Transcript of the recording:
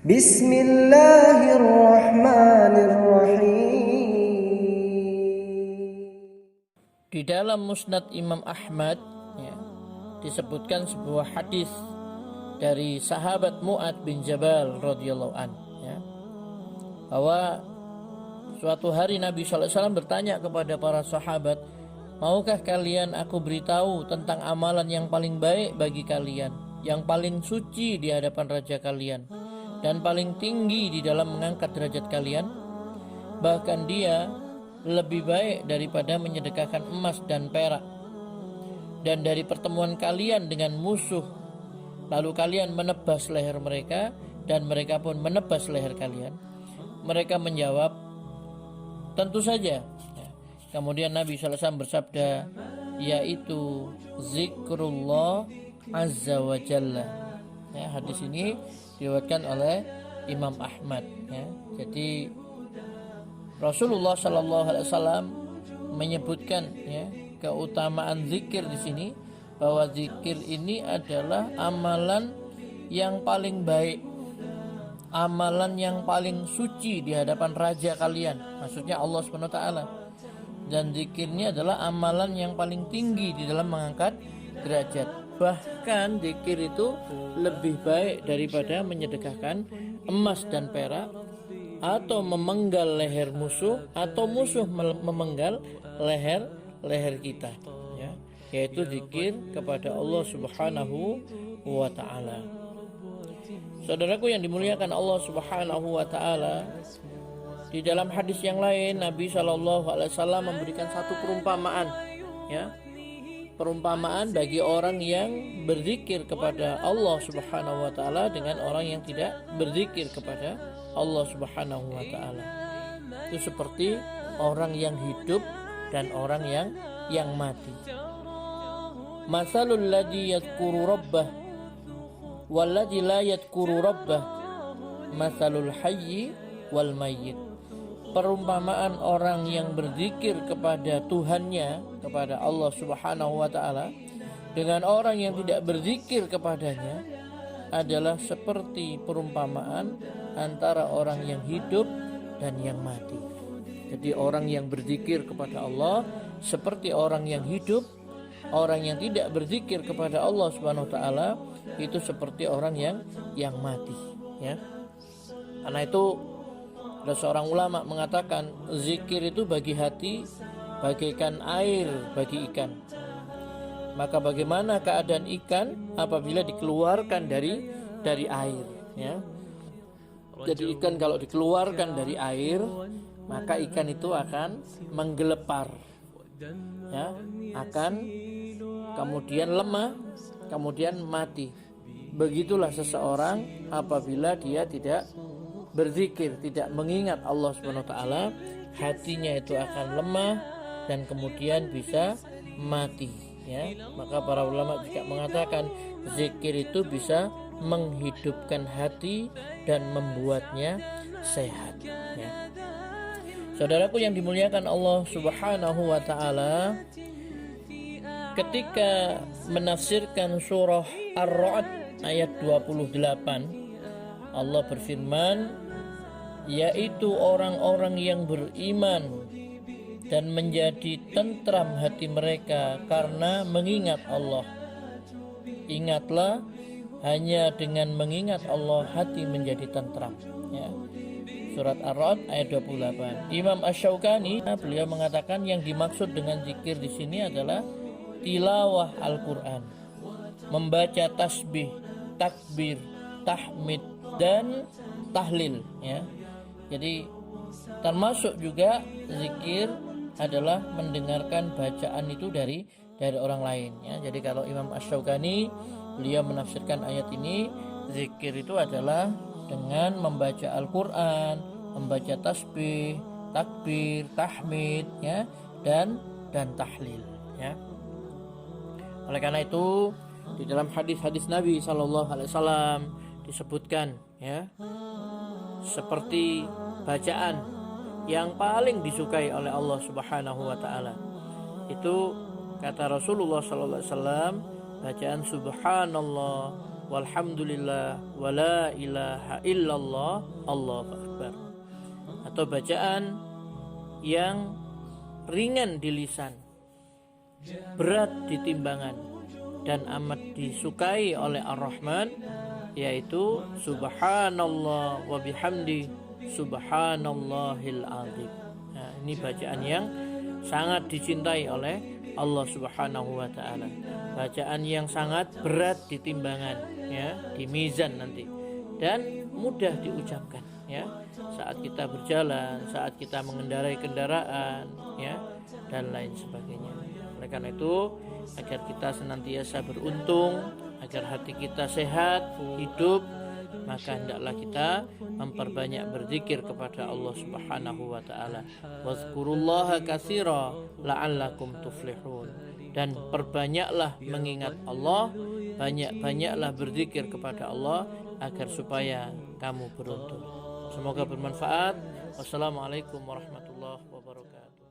Di dalam Musnad Imam Ahmad ya, disebutkan sebuah hadis dari sahabat Mu'ad bin Jabal radhiyallahu an ya, bahwa suatu hari Nabi SAW bertanya kepada para sahabat, maukah kalian aku beritahu tentang amalan yang paling baik bagi kalian, yang paling suci di hadapan Raja kalian, dan paling tinggi di dalam mengangkat derajat kalian? Bahkan dia lebih baik daripada menyedekahkan emas dan perak. Dan dari pertemuan kalian dengan musuh, lalu kalian menebas leher mereka, dan mereka pun menebas leher kalian. Mereka menjawab, tentu saja. Kemudian Nabi SAW bersabda, yaitu zikrullah azza wa jalla. Ya, hadis ini diriwayatkan oleh Imam Ahmad. Ya. Jadi Rasulullah SAW menyebutkan ya, keutamaan zikir di sini, bahwa zikir ini adalah amalan yang paling baik, amalan yang paling suci di hadapan Raja kalian, maksudnya Allah SWT. Dan zikirnya adalah amalan yang paling tinggi di dalam mengangkat derajat. Bahkan zikir itu lebih baik daripada menyedekahkan emas dan perak, atau memenggal leher musuh, atau musuh memenggal leher kita ya, yaitu zikir kepada Allah Subhanahu wa ta'ala. Saudaraku yang dimuliakan Allah Subhanahu wa ta'ala, di dalam hadis yang lain Nabi SAW memberikan satu perumpamaan ya, perumpamaan bagi orang yang berzikir kepada Allah Subhanahu wa ta'ala dengan orang yang tidak berzikir kepada Allah Subhanahu wa ta'ala. Itu seperti orang yang hidup dan orang yang mati. Masalul ladzi yadhkuru rabbah wal ladzi la yadhkuru rabbah masalul hayyi wal mayyit. Perumpamaan orang yang berzikir kepada Tuhannya, kepada Allah Subhanahu wa ta'ala, dengan orang yang tidak berzikir kepadanya adalah seperti perumpamaan antara orang yang hidup dan yang mati. Jadi orang yang berzikir kepada Allah seperti orang yang hidup, orang yang tidak berzikir kepada Allah Subhanahu wa ta'ala itu seperti orang yang mati ya. Karena itu ada seorang ulama mengatakan, zikir itu bagi hati bagaikan air bagi ikan. Maka bagaimana keadaan ikan apabila dikeluarkan dari air ya? Jadi ikan kalau dikeluarkan dari air, maka ikan itu akan menggelepar ya, akan kemudian lemah, kemudian mati. Begitulah seseorang apabila dia tidak berzikir, tidak mengingat Allah Subhanahu wa ta'ala, hatinya itu akan lemah dan kemudian bisa mati ya. Maka para ulama juga mengatakan zikir itu bisa menghidupkan hati dan membuatnya sehat ya. Saudaraku yang dimuliakan Allah Subhanahu wa ta'ala, ketika menafsirkan surah Ar-Ra'd ayat 28, Allah berfirman, yaitu orang-orang yang beriman dan menjadi tentram hati mereka karena mengingat Allah. Ingatlah, hanya dengan mengingat Allah hati menjadi tentram ya. Surat Ar-Ra'd ayat 28. Imam Asy-Syaukani beliau mengatakan yang dimaksud dengan zikir di sini adalah tilawah Al-Qur'an, membaca tasbih, takbir, tahmid dan tahlil ya. Jadi termasuk juga zikir adalah mendengarkan bacaan itu dari orang lain ya. Jadi kalau Imam Asy-Syaukani beliau menafsirkan ayat ini, zikir itu adalah dengan membaca Al-Quran, membaca tasbih, takbir, tahmid ya, dan tahlil ya. Oleh karena itu di dalam hadis-hadis Nabi SAW disebutkan ya, seperti bacaan yang paling disukai oleh Allah Subhanahu wa ta'ala itu kata Rasulullah SAW, bacaan subhanallah walhamdulillah, wala ilaha illallah, Allahu akbar. Atau bacaan yang ringan di lisan, berat di timbangan, dan amat disukai oleh Ar-Rahman, yaitu subhanallah wa bihamdi subhanallahil azim. Nah, ini bacaan yang sangat dicintai oleh Allah Subhanahu wa taala. Bacaan yang sangat berat di timbangan, ya, di mizan nanti, dan mudah diucapkan, ya, saat kita berjalan, saat kita mengendarai kendaraan, ya, dan lain sebagainya. Oleh karena itu, agar kita senantiasa beruntung, agar hati kita sehat, hidup, maka hendaklah kita memperbanyak berzikir kepada Allah Subhanahu wa taala. Wazkurullaha katsira la'allakum tuflihun. Dan perbanyaklah mengingat Allah, banyak-banyaklah berzikir kepada Allah agar supaya kamu beruntung. Semoga bermanfaat. Wassalamualaikum warahmatullahi wabarakatuh.